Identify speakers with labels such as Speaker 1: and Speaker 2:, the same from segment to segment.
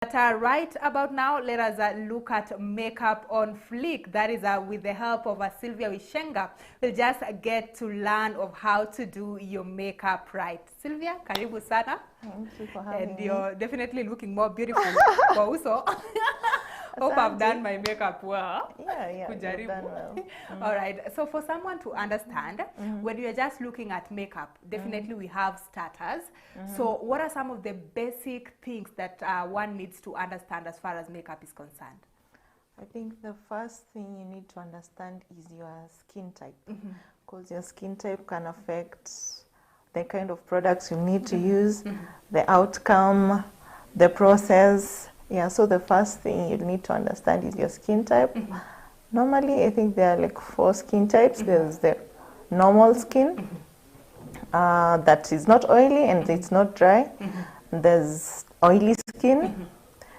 Speaker 1: But right about now, let us look at makeup on fleek. That is with the help of Sylvia Wishenga. We'll just get to learn of how to do your makeup right. Sylvia, karibu sana.
Speaker 2: Thank you for having me.
Speaker 1: And you're definitely looking more beautiful. Also, hope I've done my makeup well.
Speaker 2: Yeah, you've done well.
Speaker 1: All right. So for someone to understand, when you're just looking at makeup, definitely we have starters. So what are some of the basic things that one needs to understand as far as makeup is concerned?
Speaker 2: I think the first thing you need to understand is your skin type, because your skin type can affect the kind of products you need to use, the outcome, the process. Yeah, so the first thing you need to understand is your skin type. Normally, I think there are like 4 skin types. There's the normal skin that is not oily and it's not dry. There's oily skin.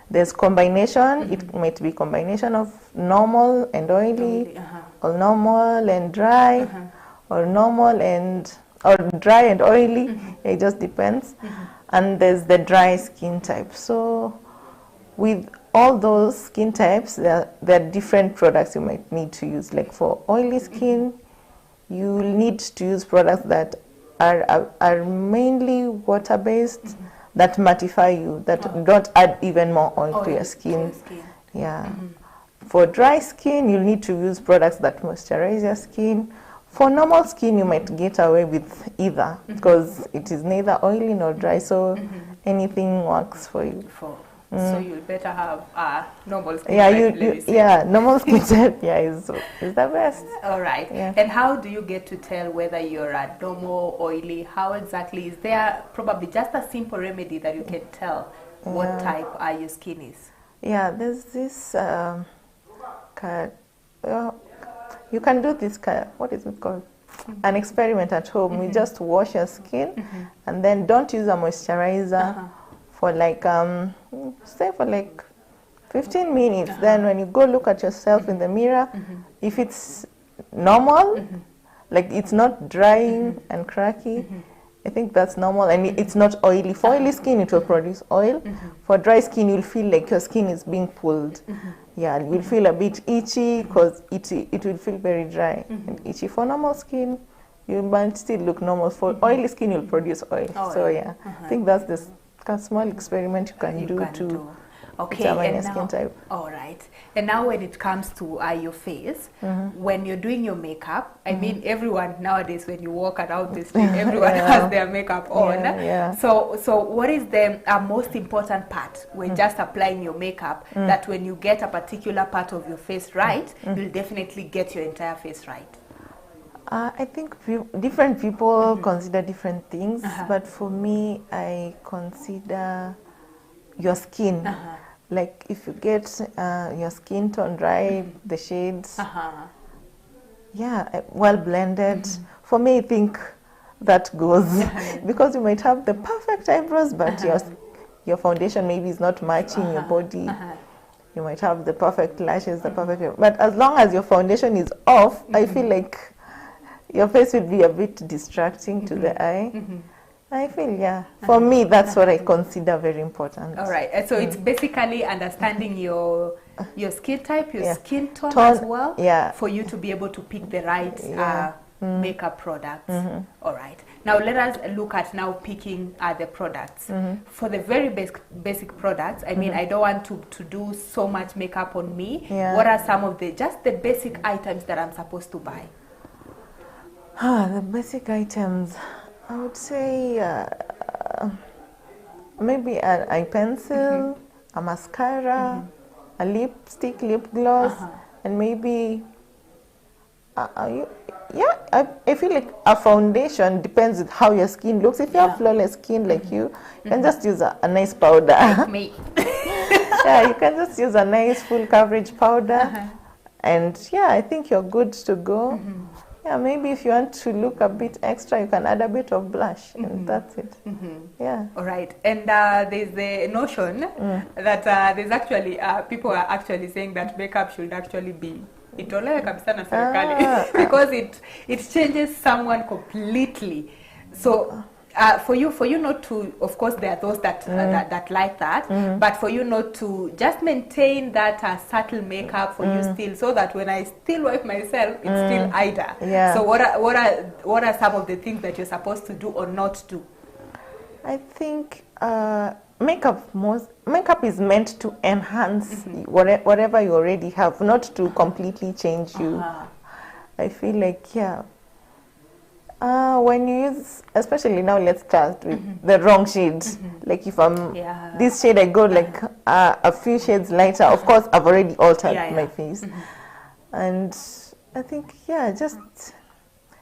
Speaker 2: There's combination. It might be combination of normal and oily, or normal and dry, or normal and or dry and oily. It just depends. And there's the dry skin type. So with all those skin types, there are different products you might need to use. Like for oily skin, you need to use products that are mainly water-based, that mattify you, that don't add even more oil to your skin. Yeah. For dry skin, you need to use products that moisturize your skin. For normal skin, you might get away with either, because it is neither oily nor dry, so anything works for you.
Speaker 1: So you better have normal skin.
Speaker 2: Yeah, normal skin type, is the best.
Speaker 1: All right. Yeah. And how do you get to tell whether you're a normal, oily? How exactly? Is there probably just a simple remedy that you can tell what type your skin is?
Speaker 2: Yeah, there's this, you can do this, what is it called? An experiment at home. You just wash your skin and then don't use a moisturizer for like, say for like 15 minutes. Then when you go look at yourself in the mirror, if it's normal, like it's not drying and cracky, I think that's normal, and it's not oily. For oily skin, it will produce oil. For dry skin, you'll feel like your skin is being pulled. Yeah, you'll feel a bit itchy because it will feel very dry and itchy. For normal skin, you might still look normal. For oily skin, you'll produce oil. So yeah, I think that's the small experiment you can do to determine your skin type.
Speaker 1: All right. And now when it comes to your face, when you're doing your makeup, I mean, everyone nowadays, when you walk around the street, everyone has their makeup on. So what is the most important part when just applying your makeup, that when you get a particular part of your face right, you'll definitely get your entire face right?
Speaker 2: I think different people consider different things, but for me, I consider your skin. Like if you get your skin tone right, the shades, well blended. For me, I think that goes because you might have the perfect eyebrows, but your foundation maybe is not matching your body. You might have the perfect lashes, but as long as your foundation is off, I feel like your face will be a bit distracting to the eye. I feel, for me, that's what I consider very important.
Speaker 1: All right. So it's basically understanding your skin type, your skin tone as well, for you to be able to pick the right makeup products. All right. Now let us look at now picking the products. For the very basic products, I mean, I don't want to do so much makeup on me. What are some of just the basic items that I'm supposed to buy?
Speaker 2: The basic items, I would say maybe an eye pencil, a mascara, a lipstick, lip gloss, and maybe, I feel like a foundation depends on how your skin looks. If you have flawless skin like you can just use a nice powder.
Speaker 1: Like me.
Speaker 2: You can just use a nice full coverage powder, and I think you're good to go. Maybe if you want to look a bit extra, you can add a bit of blush, and that's it.
Speaker 1: All right. And there's the notion that there's actually, people are actually saying that makeup should actually be itolewe kabisa na serikali because it changes someone completely. So for you not to, of course, there are those that that like that, but for you not to just maintain that subtle makeup for you still, so that when I still wipe myself, it's still Ida.
Speaker 2: Yeah.
Speaker 1: So what are some of the things that you're supposed to do or not do?
Speaker 2: I think makeup is meant to enhance whatever you already have, not to completely change you. I feel like, when you use, especially now, let's start with the wrong shade. Like if I'm this shade, I go like a few shades lighter. Of course, I've already altered my face, and I think just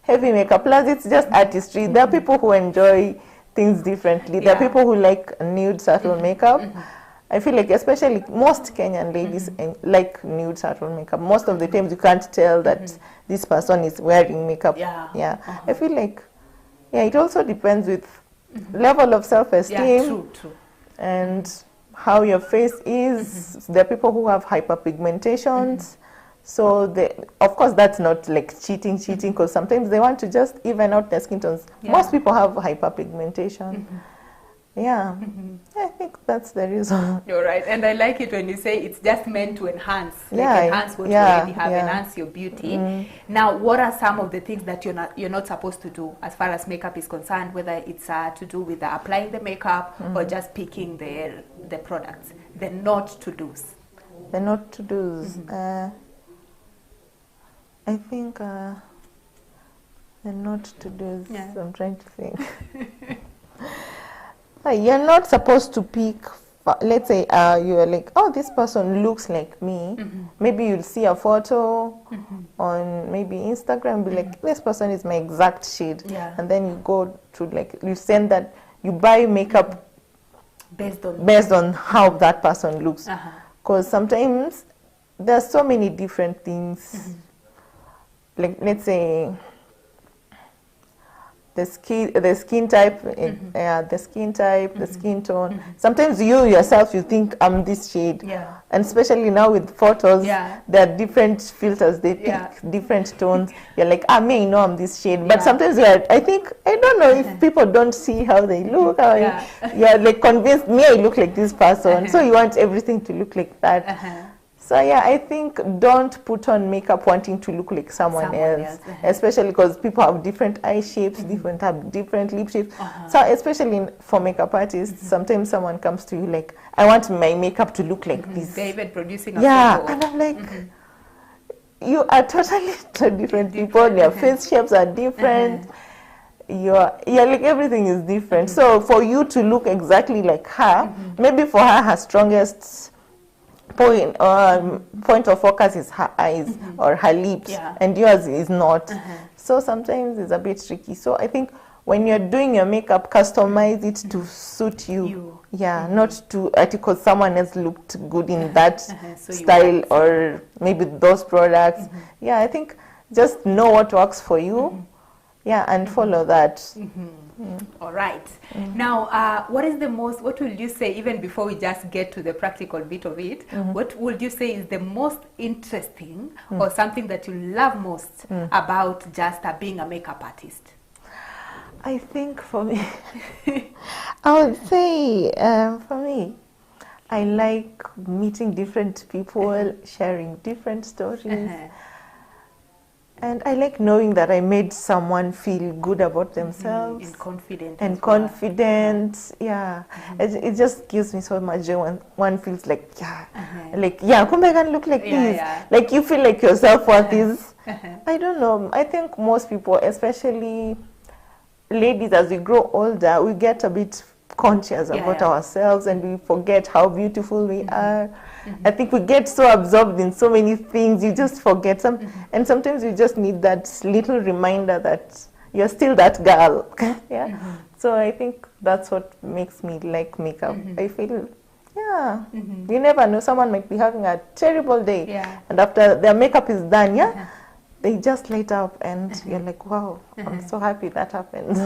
Speaker 2: heavy makeup. Plus, it's just artistry. There are people who enjoy things differently. There are people who like nude subtle makeup. I feel like especially most Kenyan ladies like nude subtle makeup. Most of the times you can't tell that this person is wearing makeup. I feel like it also depends with level of self-esteem and how your face is. There are people who have hyperpigmentations. So of course that's not like cheating because sometimes they want to just even out their skin tones. Most people have hyperpigmentation. I think that's the reason.
Speaker 1: You're right, and I like it when you say it's just meant to enhance, enhance what you already have, enhance your beauty. Now, what are some of the things that you're not supposed to do as far as makeup is concerned, whether it's to do with applying the makeup or just picking the products, the not to do's?
Speaker 2: The not to do's. I think the not to do's. I'm trying to think. You're not supposed to pick, let's say you're like, oh, this person looks like me. Maybe you'll see a photo on maybe Instagram, be like, this person is my exact shade. And then you go to like, you send that, you buy makeup based on how that person looks. Because sometimes there's so many different things. Like, let's say, the skin type, the skin tone. Sometimes you yourself, you think I'm this shade. And especially now with photos, there are different filters, they pick different tones. You're like, me, no, I'm this shade. But sometimes I don't know if people don't see how they look. You're like convinced, me, I look like this person. So you want everything to look like that. So I think don't put on makeup wanting to look like someone else. Especially because people have different eye shapes, different lip shapes. So especially for makeup artists, sometimes someone comes to you like, I want my makeup to look like this.
Speaker 1: They're even producing a photo.
Speaker 2: And I'm like, you are totally two different people. Your face shapes are different. You're like, everything is different. So for you to look exactly like her, maybe for her strongest point of focus is her eyes or her lips, and yours is not. So sometimes it's a bit tricky. So I think when you're doing your makeup, customize it to suit you. Not to because someone else looked good in that so style or maybe those products. I think just know what works for you. And follow that.
Speaker 1: All right. Now, what will you say, even before we just get to the practical bit of it, what would you say is the most interesting or something that you love most about just being a makeup artist?
Speaker 2: I think for me, I would say for me, I like meeting different people, sharing different stories. And I like knowing that I made someone feel good about themselves.
Speaker 1: And confident.
Speaker 2: It just gives me so much joy when one feels like, kumbe I can look like this. Like you feel like your self-worth is, I don't know. I think most people, especially ladies, as we grow older, we get a bit conscious about ourselves and we forget how beautiful we are. I think we get so absorbed in so many things, you just forget and sometimes you just need that little reminder that you're still that girl. So I think that's what makes me like makeup. I feel you never know, someone might be having a terrible day and after their makeup is done they just light up and you're like, wow, I'm so happy that happened.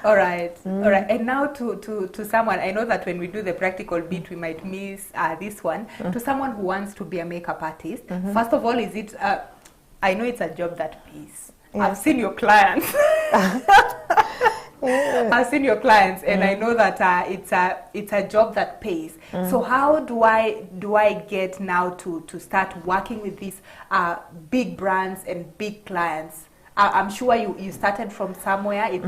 Speaker 1: All right. All right. And now to someone, I know that when we do the practical bit, we might miss this one. To someone who wants to be a makeup artist, first of all, is it, I know it's a job that pays. I've seen your clients. I've seen your clients, and I know that it's a job that pays. So how do I get now to start working with these big brands and big clients? I'm sure you started from somewhere. It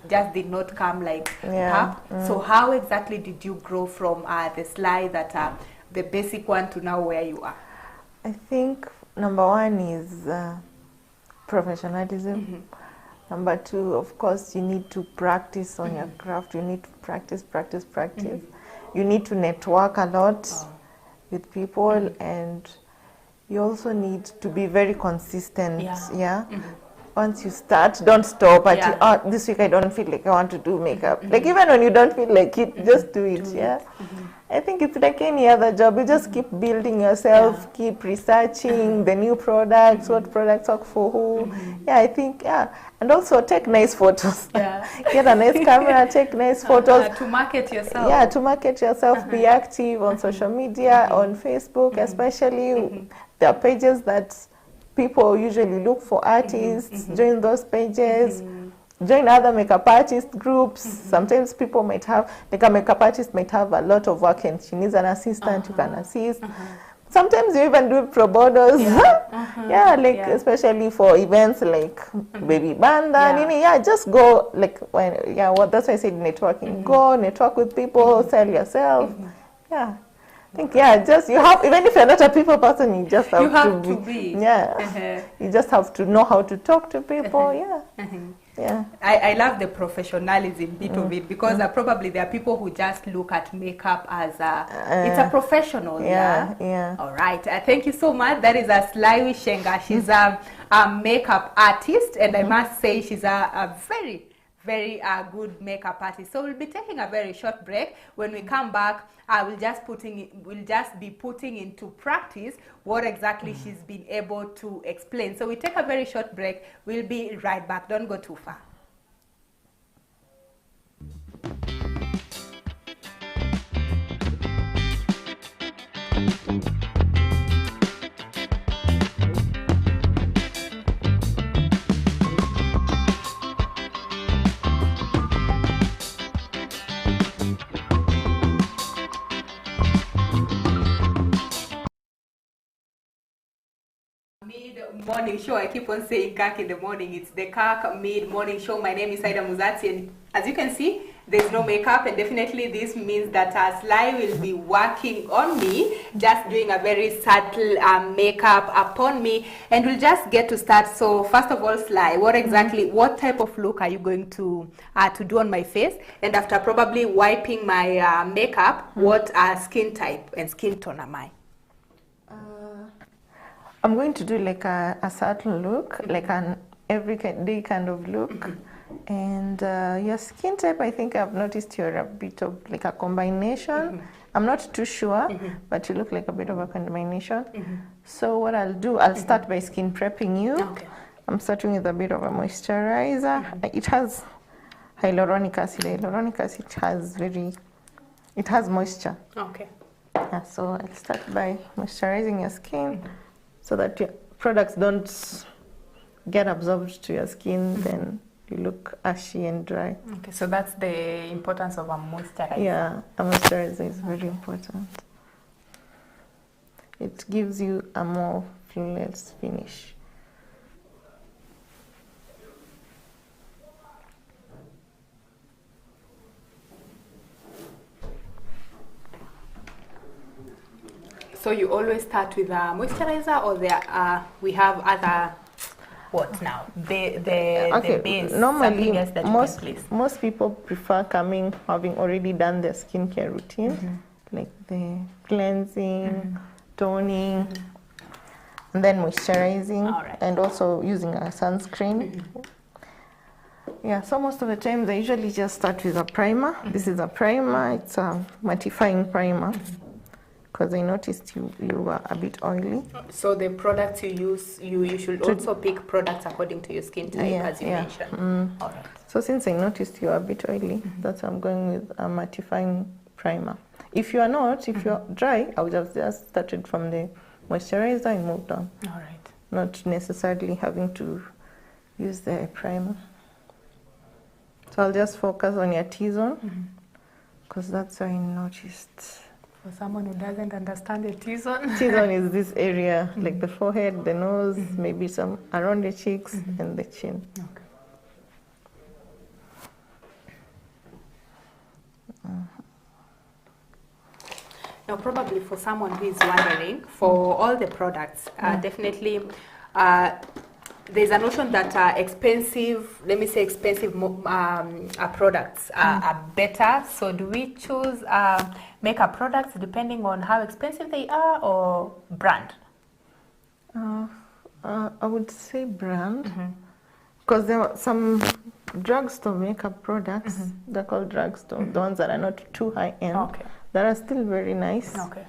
Speaker 1: just did not come like pop. So how exactly did you grow from the slide that the basic one to now where you are?
Speaker 2: I think number one is professionalism. Number two, of course, you need to practice on your craft. You need to practice. You need to network a lot with people, and you also need to be very consistent. Once you start, don't stop at this week I don't feel like I want to do makeup. Like even when you don't feel like it, just do it. I think it's like any other job. You just keep building yourself, keep researching the new products, what products work for who. I think, and also take nice photos. Get a nice camera, take nice photos.
Speaker 1: To market yourself.
Speaker 2: To market yourself. Be active on social media, on Facebook especially. There are pages that people usually look for artists. Join those pages. Join other makeup artist groups. Sometimes people might have, like a makeup artist might have a lot of work and she needs an assistant, you can assist. Sometimes you even do pro bonos. Especially for events like Baby Banda. Just go, like, that's why I said networking. Go, network with people, sell yourself. I think, just, you have, even if you're not a people person, you just have to be. You just have to know how to talk to people, I love the professionalism bit of it, because probably there are people who just look at makeup as it's a professional. All right. Thank you so much. That is Sliwe Shenga. She's a makeup artist, and I must say she's a very, very good makeup artist. So we'll be taking a very short break. When we come back, we'll just be putting into practice what exactly she's been able to explain. So we take a very short break. We'll be right back. Don't go too far. Mid-morning show. I keep on saying KAK in the morning. It's the KAK mid-morning show. My name is Aida Muzati, and as you can see, there's no makeup, and definitely this means that Sly will be working on me, just doing a very subtle makeup upon me, and we'll just get to start. So first of all, Sly, what type of look are you going to do on my face? And after probably wiping my makeup, what skin type and skin tone am I?
Speaker 3: I'm going to do like a subtle look, like an everyday kind of look. And your skin type, I think I've noticed you're a bit of like a combination. I'm not too sure, but you look like a bit of a combination. So what I'll do, I'll start by skin prepping you. I'm starting with a bit of a moisturizer. It has hyaluronic acid. Hyaluronic acid has moisture. So I'll start by moisturizing your skin, so that your products don't get absorbed to your skin, then you look ashy and dry.
Speaker 1: So that's the importance of a moisturizer.
Speaker 3: Yeah, a moisturizer is very important. It gives you a more flawless finish.
Speaker 1: So you always start with a moisturizer, or we have other, what now? The base.
Speaker 3: Normally, most people prefer having already done their skincare routine, like the cleansing, toning, and then moisturizing, and also using a sunscreen. So most of the time they usually just start with a primer. This is a primer. It's a mattifying primer, because I noticed you were a bit oily. So the products you use, you should also pick products according to your skin type, as you mentioned. All right. So since I noticed you are a bit oily, that's why I'm going with a mattifying primer. If you are not, if you're dry, I would have just started from the moisturizer and moved on. All right. Not necessarily having to use the primer. So I'll just focus on your T-zone, because that's what I noticed.
Speaker 1: For someone who doesn't understand the T-zone.
Speaker 3: T-zone is this area, like the forehead, the nose, maybe some around the cheeks and the chin.
Speaker 1: Okay. Now, probably for someone who is wondering, for all the products, definitely there's a notion that expensive, let me say expensive products are better. So do we choose makeup products depending on how expensive they are, or brand?
Speaker 3: I would say brand, because there are some drugstore makeup products, they're called drugstore, the ones that are not too high end, that are still very nice.
Speaker 1: Okay.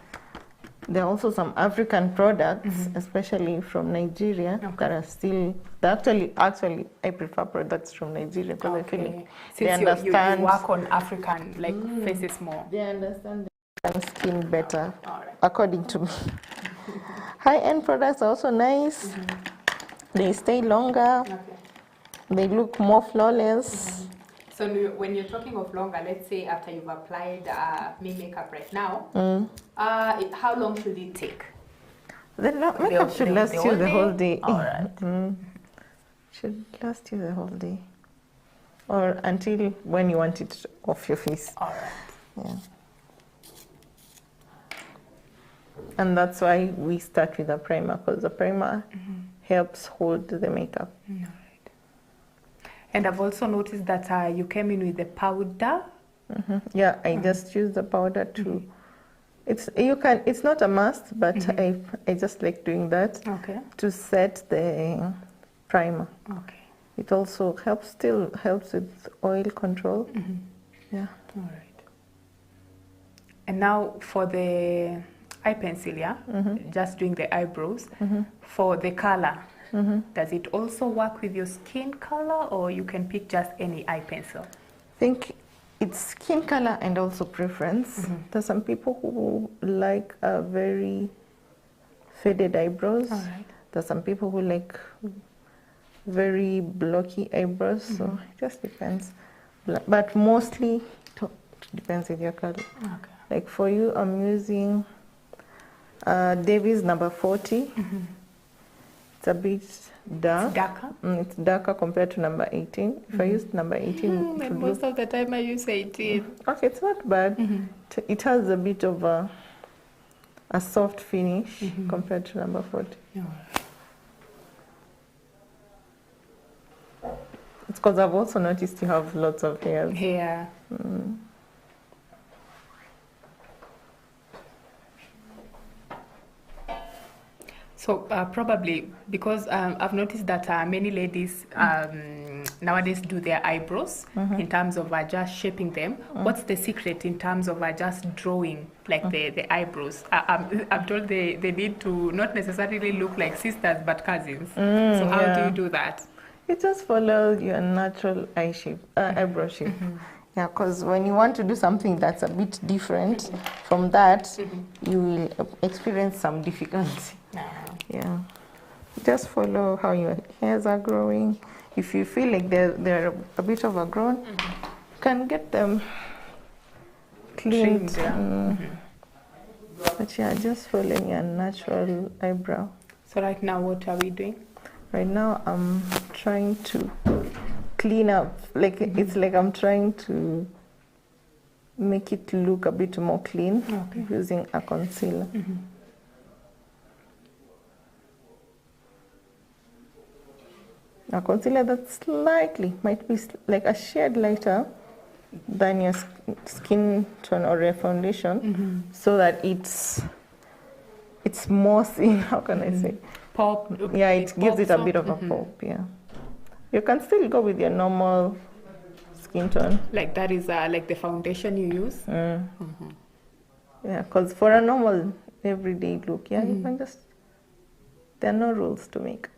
Speaker 3: There are also some African products, especially from Nigeria, that are still, actually, I prefer products from Nigeria, because I feel like they understand.
Speaker 1: You work on African faces more.
Speaker 3: They understand the skin better, according to me. High-end products are also nice. They stay longer. They look more flawless.
Speaker 1: So when you're talking of longer, let's say after you've applied makeup right now, how long should it take?
Speaker 3: The makeup should last you the whole day.
Speaker 1: All right.
Speaker 3: Should last you the whole day. Or until when you want it off your face.
Speaker 1: All right.
Speaker 3: Yeah. And that's why we start with a primer, because the primer helps hold the makeup.
Speaker 1: And I've also noticed that you came in with the powder.
Speaker 3: Yeah, I just use the powder too. It's not a must, but I just like doing that to set the primer.
Speaker 1: Okay.
Speaker 3: It also helps with oil control. Yeah.
Speaker 1: All right. And now for the eye pencil, just doing the eyebrows, for the color. Does it also work with your skin color, or you can pick just any eye pencil?
Speaker 3: I think it's skin color and also preference. There's some people who like very faded eyebrows. There's some people who like very blocky eyebrows, so it just depends. But mostly it depends with your color. Like for you, I'm using Davies number 40. It's a bit dark.
Speaker 1: It's darker?
Speaker 3: It's darker compared to number 18. If I used number 18...
Speaker 1: and most of the time I use 18.
Speaker 3: Okay, it's not bad. It has a bit of a soft finish compared to number 40. It's because I've also noticed you have lots of hairs.
Speaker 1: Hair. So probably because I've noticed that many ladies nowadays do their eyebrows in terms of just shaping them. What's the secret in terms of just drawing like the eyebrows? I'm told they need to not necessarily look like sisters but cousins. So how do you do that?
Speaker 3: You just follow your natural eyebrow shape. Yeah, because when you want to do something that's a bit different from that, you will experience some difficulty. Yeah, just follow how your hairs are growing. If you feel like they're a bit overgrown, you can get them cleaned. But yeah, just following your natural eyebrow.
Speaker 1: So right now, what are we doing?
Speaker 3: Right now, I'm trying to clean up. Like it's like I'm trying to make it look a bit more clean using a concealer. A concealer that slightly might be like a shade lighter than your skin tone or your foundation, so that it's more seen. How can I say?
Speaker 1: Pop.
Speaker 3: Yeah, it gives it a bit of a pop. Yeah, you can still go with your normal skin tone.
Speaker 1: Like that is like the foundation you use.
Speaker 3: Yeah, because for a normal everyday look, you can just. There are no rules to make.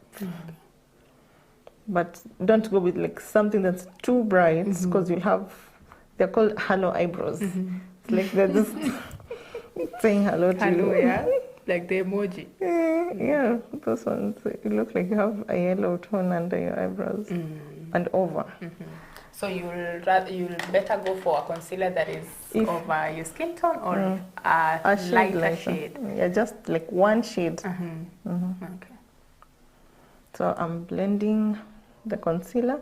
Speaker 3: But don't go with like something that's too bright, because you'll have, they're called halo eyebrows. It's like they're just saying hello to you.
Speaker 1: Yeah, like the emoji.
Speaker 3: Yeah, those ones, you look like you have a yellow tone under your eyebrows and over.
Speaker 1: So you'll better go for a concealer that is of your skin tone or a lighter shade.
Speaker 3: Yeah, just like one shade. Okay. So I'm blending the concealer.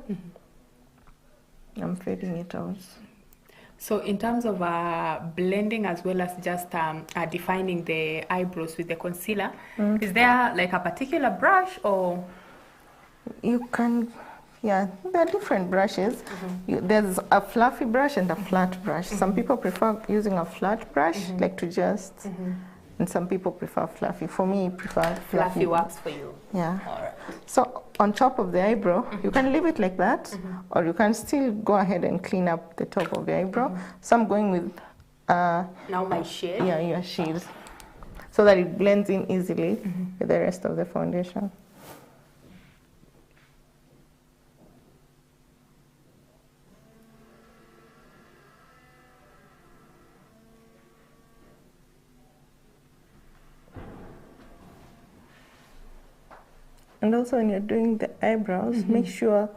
Speaker 3: I'm fading it out.
Speaker 1: So in terms of blending as well as just defining the eyebrows with the concealer, is there like a particular brush or?
Speaker 3: You can, yeah, there are different brushes. There's a fluffy brush and a flat brush. Some people prefer using a flat brush, like to just, and some people prefer fluffy. For me, I prefer fluffy.
Speaker 1: Fluffy works for you.
Speaker 3: Yeah.
Speaker 1: All right.
Speaker 3: So on top of the eyebrow, you can leave it like that, or you can still go ahead and clean up the top of the eyebrow. So I'm going with
Speaker 1: now my shade.
Speaker 3: Yeah, your shades, so that it blends in easily with the rest of the foundation. And also when you're doing the eyebrows, make sure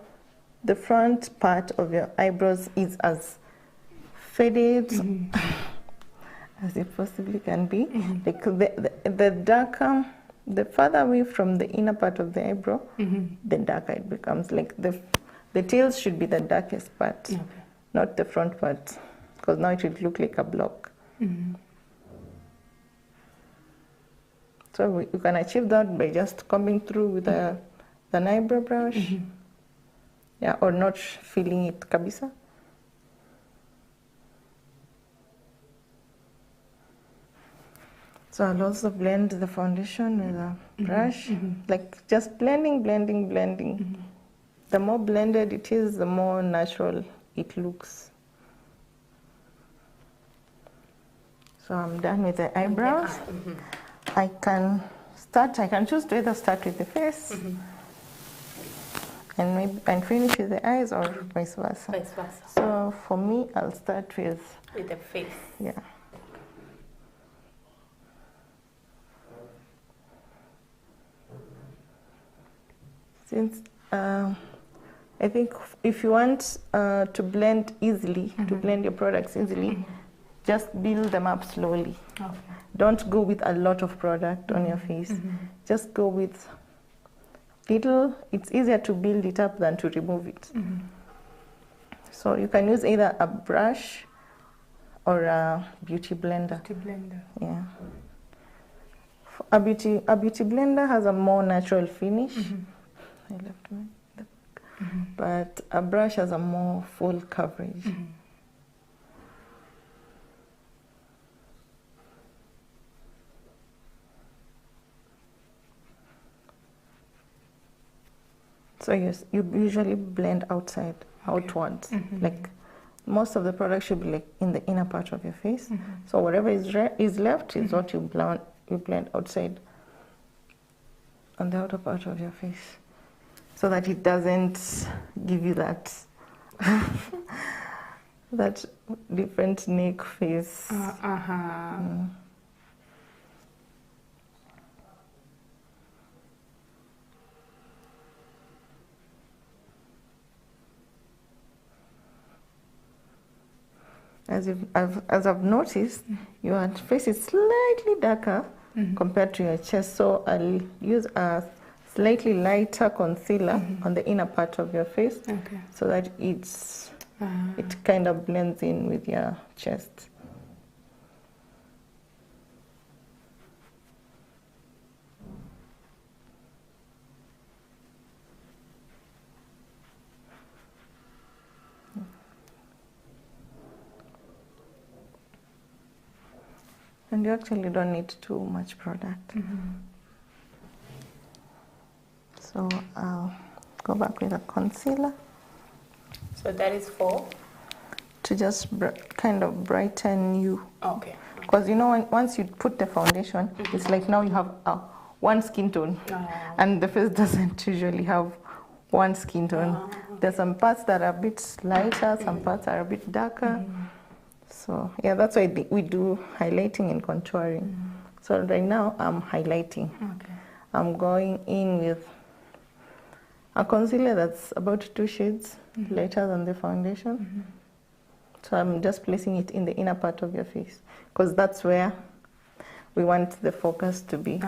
Speaker 3: the front part of your eyebrows is as faded as it possibly can be. Like the darker, the farther away from the inner part of the eyebrow, the darker it becomes. Like the tails should be the darkest part, not the front part, because now it would look like a block. So you can achieve that by just combing through with an eyebrow brush, yeah, or not filling it kabisa. So I'll also blend the foundation with a brush, like just blending. The more blended it is, the more natural it looks. So I'm done with the eyebrows. I can choose to either start with the face and finish with the eyes, or vice versa.
Speaker 1: Vice versa.
Speaker 3: So for me, I'll start with
Speaker 1: the face.
Speaker 3: Yeah. Since I think if you want to blend easily, to blend your products easily, just build them up slowly. Okay. Don't go with a lot of product on your face. Just go with little. It's easier to build it up than to remove it. So you can use either a brush or a beauty blender. Yeah. A beauty blender has a more natural finish. I left my but a brush has a more full coverage. So yes, you usually blend outwards. Like most of the product should be like in the inner part of your face. So whatever is left is what you blend outside on the outer part of your face, so that it doesn't give you that that different neck face. As I've noticed, your face is slightly darker compared to your chest, so I'll use a slightly lighter concealer on the inner part of your face, so that it kind of blends in with your chest. And you actually don't need too much product. So I'll go back with a concealer.
Speaker 1: So that is for?
Speaker 3: To just kind of brighten you.
Speaker 1: Okay.
Speaker 3: Because you know, once you put the foundation, it's like now you have one skin tone. And the face doesn't usually have one skin tone. There's some parts that are a bit lighter, some parts are a bit darker. So yeah, that's why we do highlighting and contouring. So right now I'm highlighting. I'm going in with a concealer that's about 2 shades lighter than the foundation. So I'm just placing it in the inner part of your face because that's where we want the focus to be.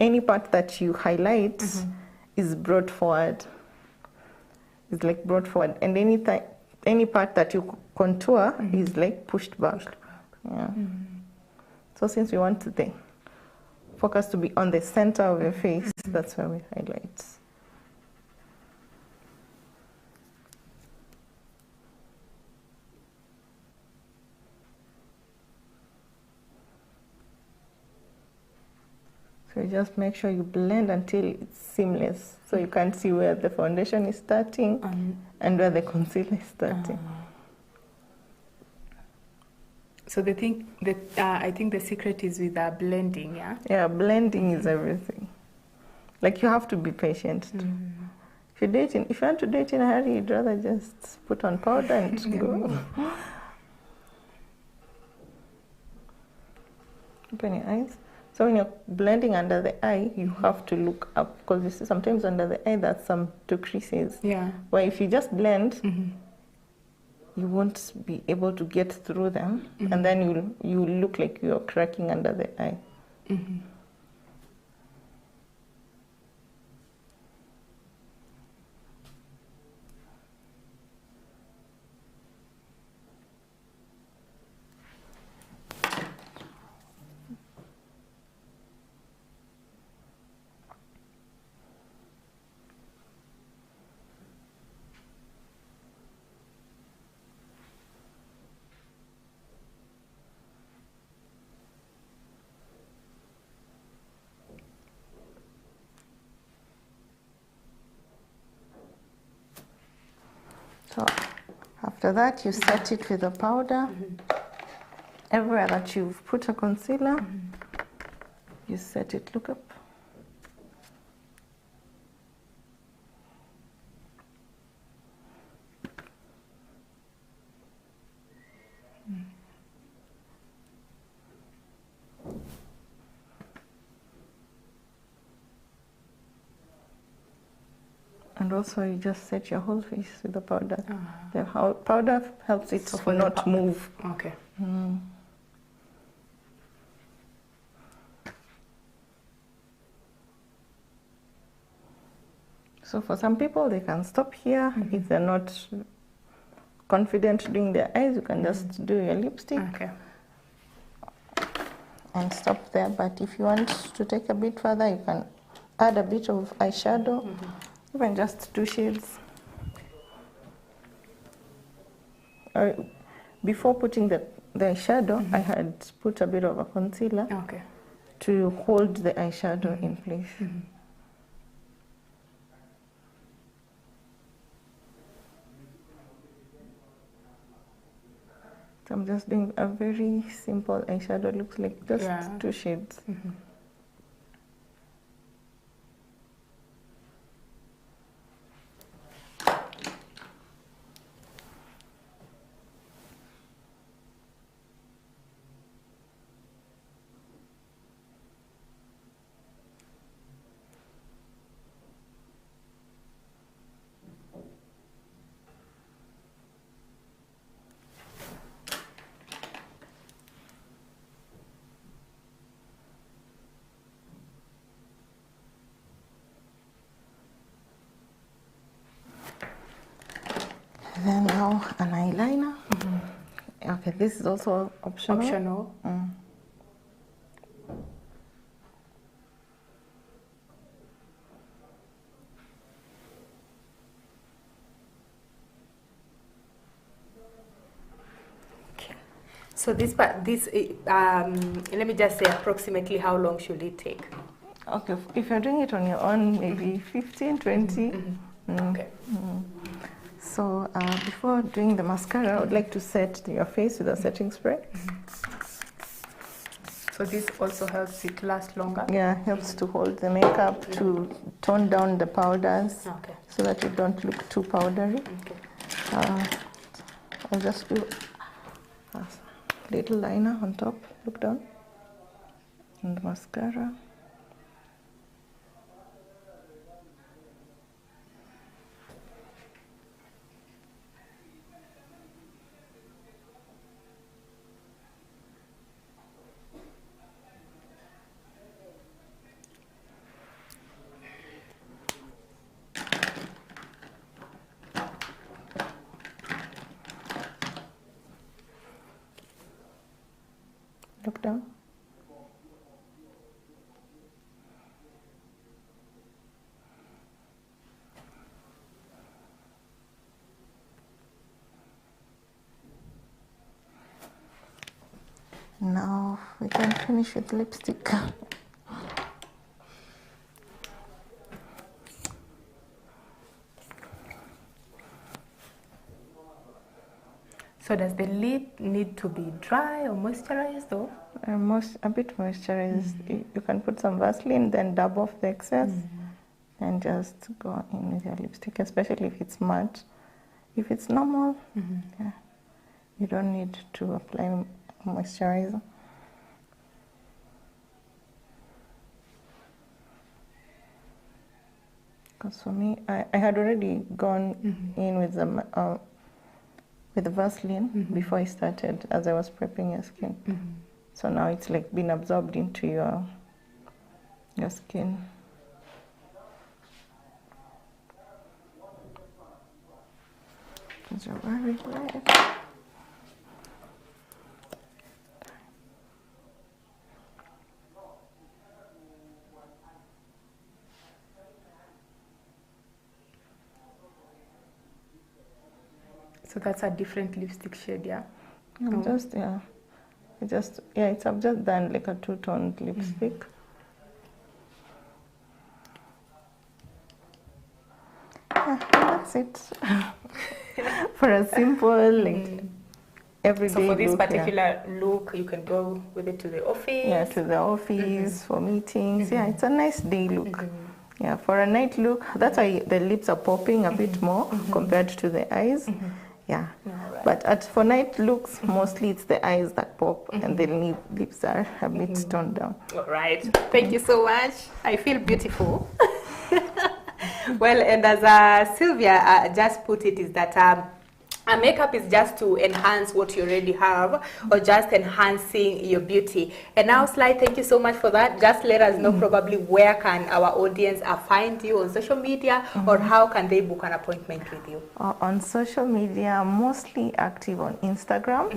Speaker 3: Any part that you highlight is brought forward. It's like brought forward, and any part that you contour is like pushed back. Yeah. So since we want the focus to be on the center of your face, that's where we highlight. So you just make sure you blend until it's seamless. So you can't see where the foundation is starting and where the concealer is starting.
Speaker 1: So I think the secret is with blending, yeah?
Speaker 3: Yeah, blending is everything. Like you have to be patient. If you want to do it in a hurry, you'd rather just put on powder and go. Open your eyes. So when you're blending under the eye, you have to look up because you see sometimes under the eye there's some 2 creases.
Speaker 1: Yeah.
Speaker 3: Where if you just blend, you won't be able to get through them, and then you look like you're cracking under the eye. So after that, you set it with a powder. Everywhere that you've put a concealer, you set it, look up. And also you just set your whole face with the powder. The powder helps it to not move.
Speaker 1: Okay.
Speaker 3: So for some people, they can stop here. If they're not confident doing their eyes, you can just do your lipstick.
Speaker 1: Okay.
Speaker 3: And stop there. But if you want to take a bit further, you can add a bit of eyeshadow. Even just 2 shades. Before putting the eyeshadow, I had put a bit of a concealer to hold the eyeshadow in place. So I'm just doing a very simple eyeshadow. It looks like just 2 shades. Then now an eyeliner. Okay, this is also optional.
Speaker 1: Okay. So let me just say approximately how long should it take?
Speaker 3: Okay, if you're doing it on your own, maybe 15, 20.
Speaker 1: Okay.
Speaker 3: So before doing the mascara, I would like to set your face with a setting spray.
Speaker 1: So this also helps it last longer?
Speaker 3: Yeah, helps to hold the makeup, to tone down the powders, so that you don't look too powdery. I'll just do a little liner on top, look down, and mascara. Now we can finish with lipstick.
Speaker 1: So does the lip need to be dry or moisturized though?
Speaker 3: A bit moisturized. You can put some Vaseline, then dab off the excess and just go in with your lipstick, especially if it's matte. If it's normal, yeah, you don't need to apply moisturizer. Because for me, I had already gone in with the Vaseline before I started, as I was prepping your skin. So now it's like been absorbed into your skin. Because you're very red.
Speaker 1: So that's a different lipstick shade, yeah?
Speaker 3: I've just done like a two-toned lipstick. Yeah, that's it. For a simple, like, everyday
Speaker 1: So for this
Speaker 3: look,
Speaker 1: particular look, you can go with it to the office?
Speaker 3: Yeah, to the office, for meetings. Yeah, it's a nice day look. Yeah, for a night look, that's why the lips are popping a bit more compared to the eyes. Yeah, right. But for night looks, mostly it's the eyes that pop and the lips are a bit toned down.
Speaker 1: All right. Thank you so much. I feel beautiful. Well, and as Sylvia just put it, is that makeup is just to enhance what you already have, or just enhancing your beauty. And now, Sly, thank you so much for that. Just let us know probably where can our audience find you on social media, or how can they book an appointment with you?
Speaker 3: On social media, I'm mostly active on Instagram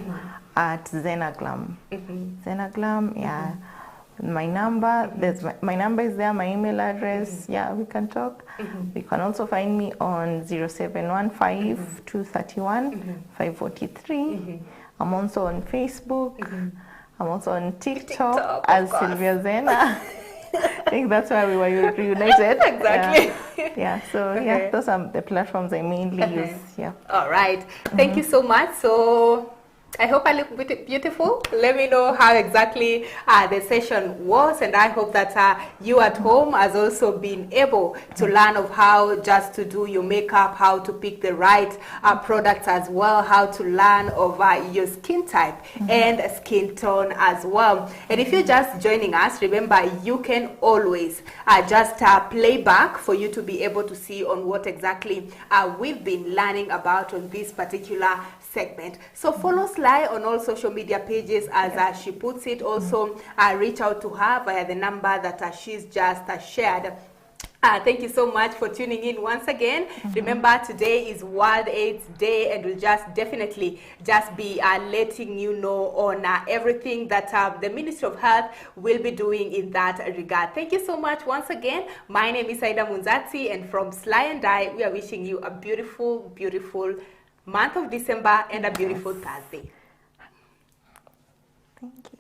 Speaker 3: at Zenaglam. Zenaglam, yeah. My number, my number is there, my email address, yeah, we can talk. You can also find me on 0715 231 543. I'm also on Facebook. I'm also on TikTok as Sylvia Zena. I think that's why we were reunited.
Speaker 1: Exactly.
Speaker 3: Yeah, so yeah, those are the platforms I mainly use. Yeah.
Speaker 1: All right. Thank you so much. So I hope I look beautiful. Let me know how exactly the session was, and I hope that you at home has also been able to learn of how just to do your makeup, how to pick the right products as well, how to learn of your skin type and skin tone as well. And if you're just joining us, remember you can always just play back for you to be able to see on what exactly we've been learning about on this particular segment. So follow Sly on all social media pages as she puts it. Also reach out to her via the number that she's just shared. Thank you so much for tuning in once again. Remember, today is World AIDS Day, and we'll just definitely just be letting you know on everything that the Ministry of Health will be doing in that regard. Thank you so much once again. My name is Aida Munzati, and from Sly and I, we are wishing you a beautiful, beautiful month of December and a beautiful Thursday.
Speaker 3: Thank you.